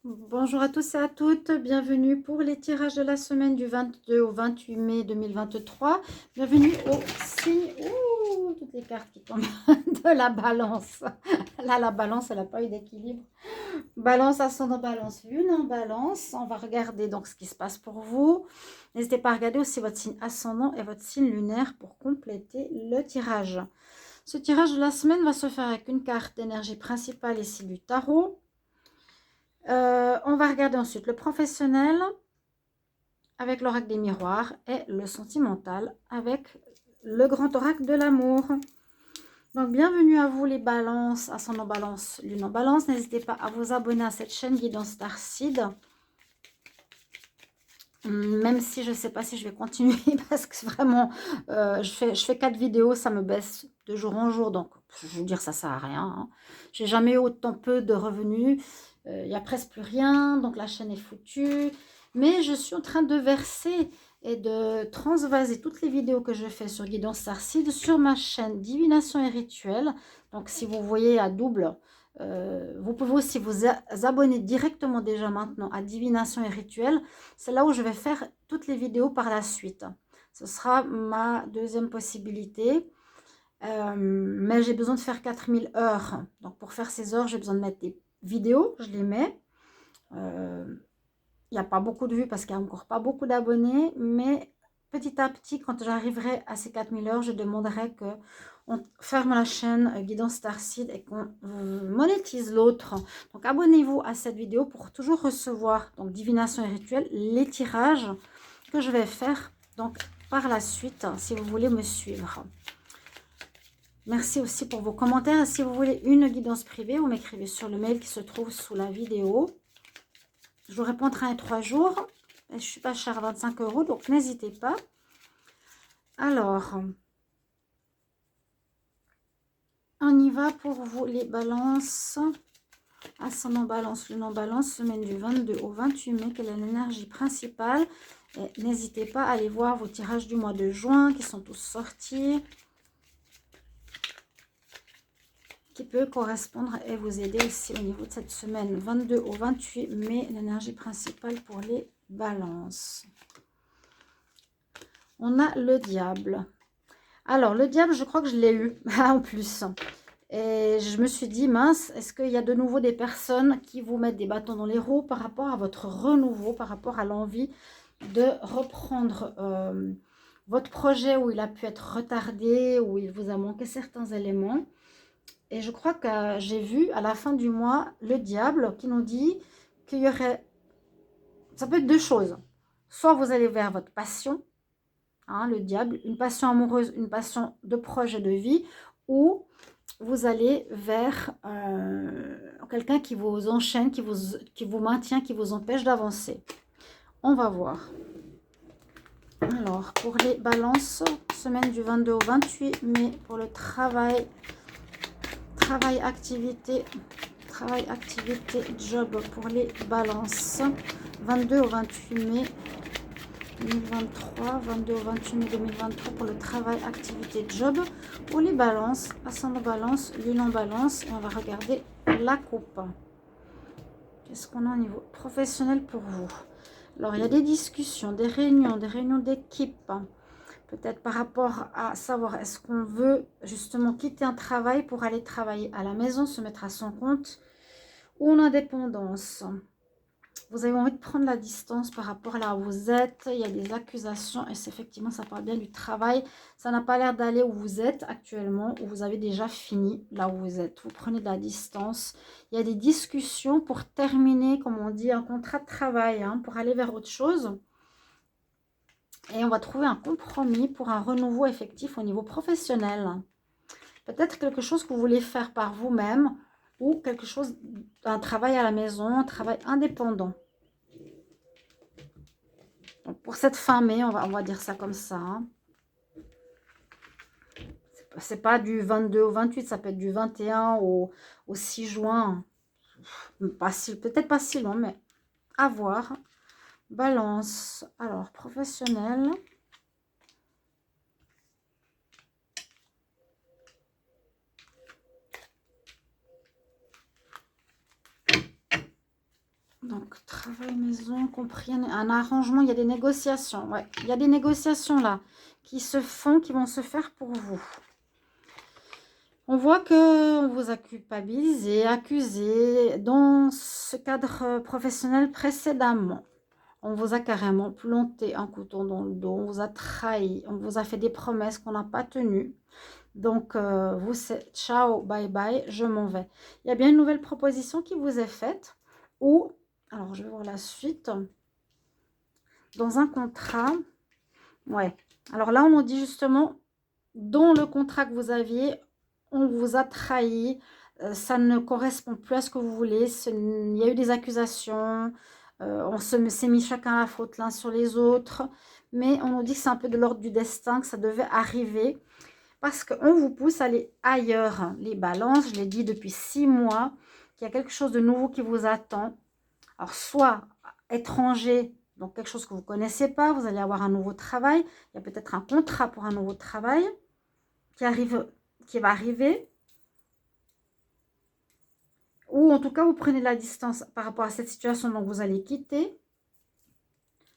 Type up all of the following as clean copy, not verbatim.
Bonjour à tous et à toutes, bienvenue pour les tirages de la semaine du 22 au 28 mai 2023. Bienvenue au signe, ouh, toutes les cartes qui tombent de la balance. Là, la balance, elle n'a pas eu d'équilibre. Balance, ascendant balance, lune en balance. On va regarder donc ce qui se passe pour vous. N'hésitez pas à regarder aussi votre signe ascendant et votre signe lunaire pour compléter le tirage. Ce tirage de la semaine va se faire avec une carte d'énergie principale ici du tarot. On va regarder ensuite le professionnel avec l'oracle des miroirs et le sentimental avec le grand oracle de l'amour. Donc bienvenue à vous les balances, ascendant balance, lune en balance. N'hésitez pas à vous abonner à cette chaîne Guidance Starseed. Même si je ne sais pas si je vais continuer parce que vraiment, je fais 4 vidéos, ça me baisse de jour en jour. Donc, je veux dire, ça ne sert à rien. Hein. J'ai jamais eu autant peu de revenus. Il n'y a presque plus rien, donc la chaîne est foutue. Mais je suis en train de verser et de transvaser toutes les vidéos que je fais sur Guidance Starseed sur ma chaîne Divination et Rituel. Donc, si vous voyez à double, vous pouvez aussi vous abonner directement déjà maintenant à Divination et Rituel. C'est là où je vais faire toutes les vidéos par la suite. Ce sera ma deuxième possibilité. Mais j'ai besoin de faire 4000 heures. Donc pour faire ces heures, j'ai besoin de mettre des vidéos. Je les mets. Il n'y a pas beaucoup de vues parce qu'il n'y a encore pas beaucoup d'abonnés. Mais petit à petit, quand j'arriverai à ces 4000 heures, je demanderai qu'on ferme la chaîne Guidance Starseed et qu'on monétise l'autre. Donc abonnez-vous à cette vidéo pour toujours recevoir, donc Divination et Rituel, les tirages que je vais faire donc par la suite si vous voulez me suivre. Merci aussi pour vos commentaires. Si vous voulez une guidance privée, vous m'écrivez sur le mail qui se trouve sous la vidéo. Je vous répondrai en 3 jours. Et je ne suis pas chère à 25 €, donc n'hésitez pas. Alors, on y va pour vous les balances. Ascendant balance, lune en balance, semaine du 22 au 28 mai, quelle est l'énergie principale? Et n'hésitez pas à aller voir vos tirages du mois de juin qui sont tous sortis, qui peut correspondre et vous aider aussi au niveau de cette semaine 22 au 28 mai, l'énergie principale pour les balances. On a le diable. Alors, le diable, je crois que je l'ai eu en plus. Et je me suis dit, mince, est-ce qu'il y a de nouveau des personnes qui vous mettent des bâtons dans les roues par rapport à votre renouveau, par rapport à l'envie de reprendre votre projet où il a pu être retardé, où il vous a manqué certains éléments. Et je crois que j'ai vu à la fin du mois le diable qui nous dit qu'il y aurait, ça peut être deux choses. Soit vous allez vers votre passion, hein, le diable, une passion amoureuse, une passion de projet de vie, ou vous allez vers quelqu'un qui vous enchaîne, qui vous maintient, qui vous empêche d'avancer. On va voir. Alors, pour les balances, semaine du 22 au 28 mai, pour le travail, activité, job pour les balances, 22 au 28 mai 2023, 22 au 28 mai 2023 pour le travail, activité, job. Pour les balances, ascendant balance, lune en balance, et on va regarder la coupe. Qu'est-ce qu'on a au niveau professionnel pour vous? Alors, il y a des discussions, des réunions d'équipe. Peut-être par rapport à savoir est-ce qu'on veut justement quitter un travail pour aller travailler à la maison, se mettre à son compte ou en indépendance. Vous avez envie de prendre la distance par rapport à là où vous êtes. Il y a des accusations et c'est effectivement, ça parle bien du travail. Ça n'a pas l'air d'aller où vous êtes actuellement, où vous avez déjà fini là où vous êtes. Vous prenez de la distance. Il y a des discussions pour terminer, comme on dit, un contrat de travail, hein, pour aller vers autre chose. Et on va trouver un compromis pour un renouveau effectif au niveau professionnel. Peut-être quelque chose que vous voulez faire par vous-même ou quelque chose, un travail à la maison, un travail indépendant. Donc pour cette fin mai, on va dire ça comme ça. Hein. C'est pas du 22 au 28, ça peut être du 21 au 6 juin. Peut-être pas si loin, mais à voir. Balance. Alors, professionnel. Donc, travail maison, compris, un arrangement, il y a des négociations. Ouais, il y a des négociations là qui se font, qui vont se faire pour vous. On voit qu'on vous a culpabilisé, accusé dans ce cadre professionnel précédemment. On vous a carrément planté un couteau dans le dos, on vous a trahi, on vous a fait des promesses qu'on n'a pas tenues. Donc, vous, c'est ciao, bye bye, je m'en vais. Il y a bien une nouvelle proposition qui vous est faite ou, alors je vais voir la suite, dans un contrat, ouais. Alors là, on nous dit justement, dans le contrat que vous aviez, on vous a trahi, ça ne correspond plus à ce que vous voulez, il y a eu des accusations, on s'est mis chacun la faute l'un sur les autres, mais on nous dit que c'est un peu de l'ordre du destin, que ça devait arriver, parce qu'on vous pousse à aller ailleurs. Les balances, je l'ai dit depuis 6 mois, qu'il y a quelque chose de nouveau qui vous attend. Alors, soit étranger, donc quelque chose que vous ne connaissez pas, vous allez avoir un nouveau travail, il y a peut-être un contrat pour un nouveau travail qui va arriver. Ou en tout cas, vous prenez la distance par rapport à cette situation, donc vous allez quitter.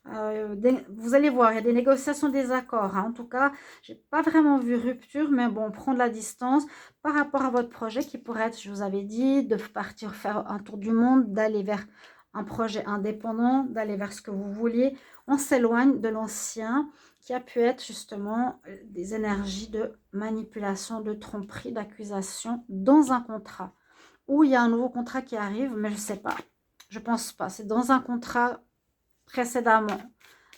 Vous allez voir, il y a des négociations, des accords. Hein. En tout cas, je n'ai pas vraiment vu rupture, mais bon, prendre la distance par rapport à votre projet qui pourrait être, je vous avais dit, de partir faire un tour du monde, d'aller vers un projet indépendant, d'aller vers ce que vous vouliez. On s'éloigne de l'ancien qui a pu être justement des énergies de manipulation, de tromperie, d'accusation dans un contrat. Ou il y a un nouveau contrat qui arrive, mais je ne sais pas. Je ne pense pas. C'est dans un contrat précédemment.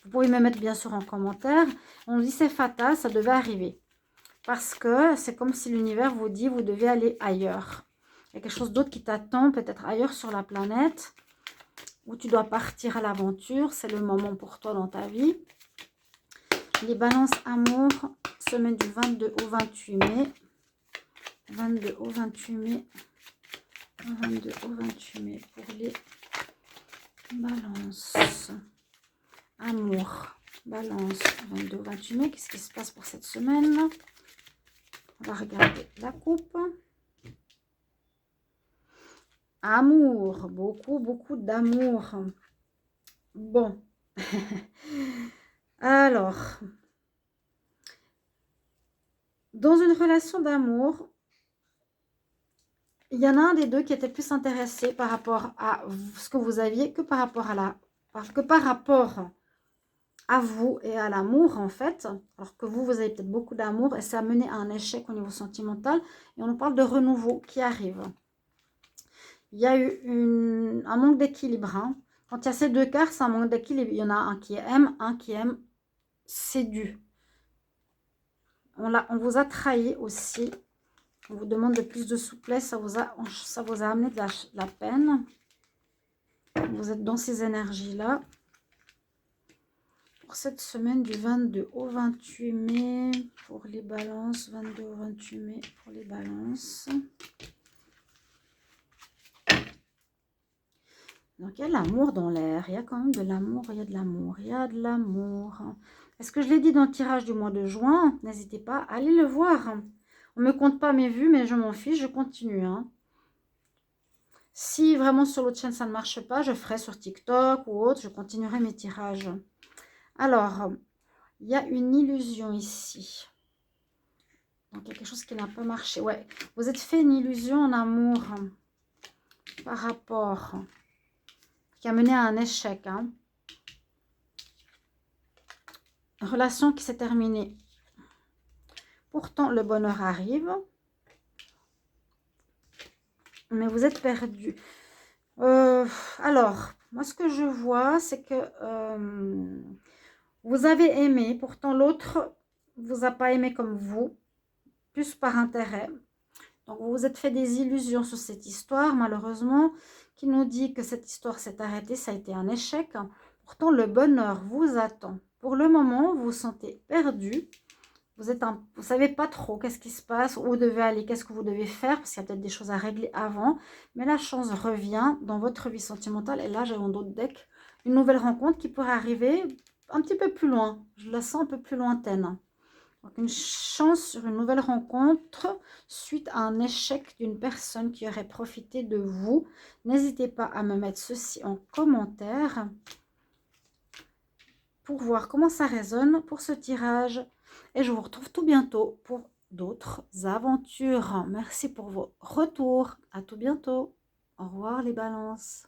Vous pouvez me mettre bien sûr en commentaire. On dit c'est fatal, ça devait arriver. Parce que c'est comme si l'univers vous dit vous devez aller ailleurs. Il y a quelque chose d'autre qui t'attend, peut-être ailleurs sur la planète, où tu dois partir à l'aventure. C'est le moment pour toi dans ta vie. Les balances amour, semaine du 22 au 28 mai. 22 au 28 mai. 22 au 28 mai pour les balances. Amour, balance, 22 au 28 mai. Qu'est-ce qui se passe pour cette semaine? On va regarder la coupe. Amour, beaucoup d'amour. Bon. Alors, dans une relation d'amour, il y en a un des deux qui était plus intéressé par rapport à ce que vous aviez que par rapport à vous et à l'amour en fait. Alors que vous avez peut-être beaucoup d'amour et ça a mené à un échec au niveau sentimental. Et on nous parle de renouveau qui arrive. Il y a eu un manque d'équilibre. Hein. Quand il y a ces deux cartes, c'est un manque d'équilibre. Il y en a un qui aime, un qui aime. C'est dû. On vous a trahi aussi. On vous demande de plus de souplesse. Ça vous a amené de la peine. Vous êtes dans ces énergies-là. Pour cette semaine du 22 au 28 mai. Pour les balances. 22 au 28 mai pour les balances. Donc, il y a l'amour dans l'air. Il y a quand même de l'amour. Il y a de l'amour. Il y a de l'amour. Est-ce que je l'ai dit dans le tirage du mois de juin? N'hésitez pas à aller le voir. On ne me compte pas mes vues, mais je m'en fiche. Je continue. Hein. Si vraiment sur l'autre chaîne, ça ne marche pas, je ferai sur TikTok ou autre. Je continuerai mes tirages. Alors, il y a une illusion ici. Donc, il y a quelque chose qui n'a pas marché. Ouais, vous êtes fait une illusion en amour par rapport... qui a mené à un échec. Hein. Relation qui s'est terminée. Pourtant, le bonheur arrive. Mais vous êtes perdu. Alors, moi, ce que je vois, c'est que vous avez aimé. Pourtant, l'autre vous a pas aimé comme vous. Plus par intérêt. Donc, vous vous êtes fait des illusions sur cette histoire, malheureusement, qui nous dit que cette histoire s'est arrêtée. Ça a été un échec. Pourtant, le bonheur vous attend. Pour le moment, vous vous sentez perdu. Vous ne savez pas trop qu'est-ce qui se passe, où vous devez aller, qu'est-ce que vous devez faire, parce qu'il y a peut-être des choses à régler avant. Mais la chance revient dans votre vie sentimentale. Et là, j'ai dans d'autres decks une nouvelle rencontre qui pourrait arriver un petit peu plus loin. Je la sens un peu plus lointaine. Donc, une chance sur une nouvelle rencontre suite à un échec d'une personne qui aurait profité de vous. N'hésitez pas à me mettre ceci en commentaire pour voir comment ça résonne pour ce tirage. Et je vous retrouve tout bientôt pour d'autres aventures. Merci pour vos retours. À tout bientôt. Au revoir les balances.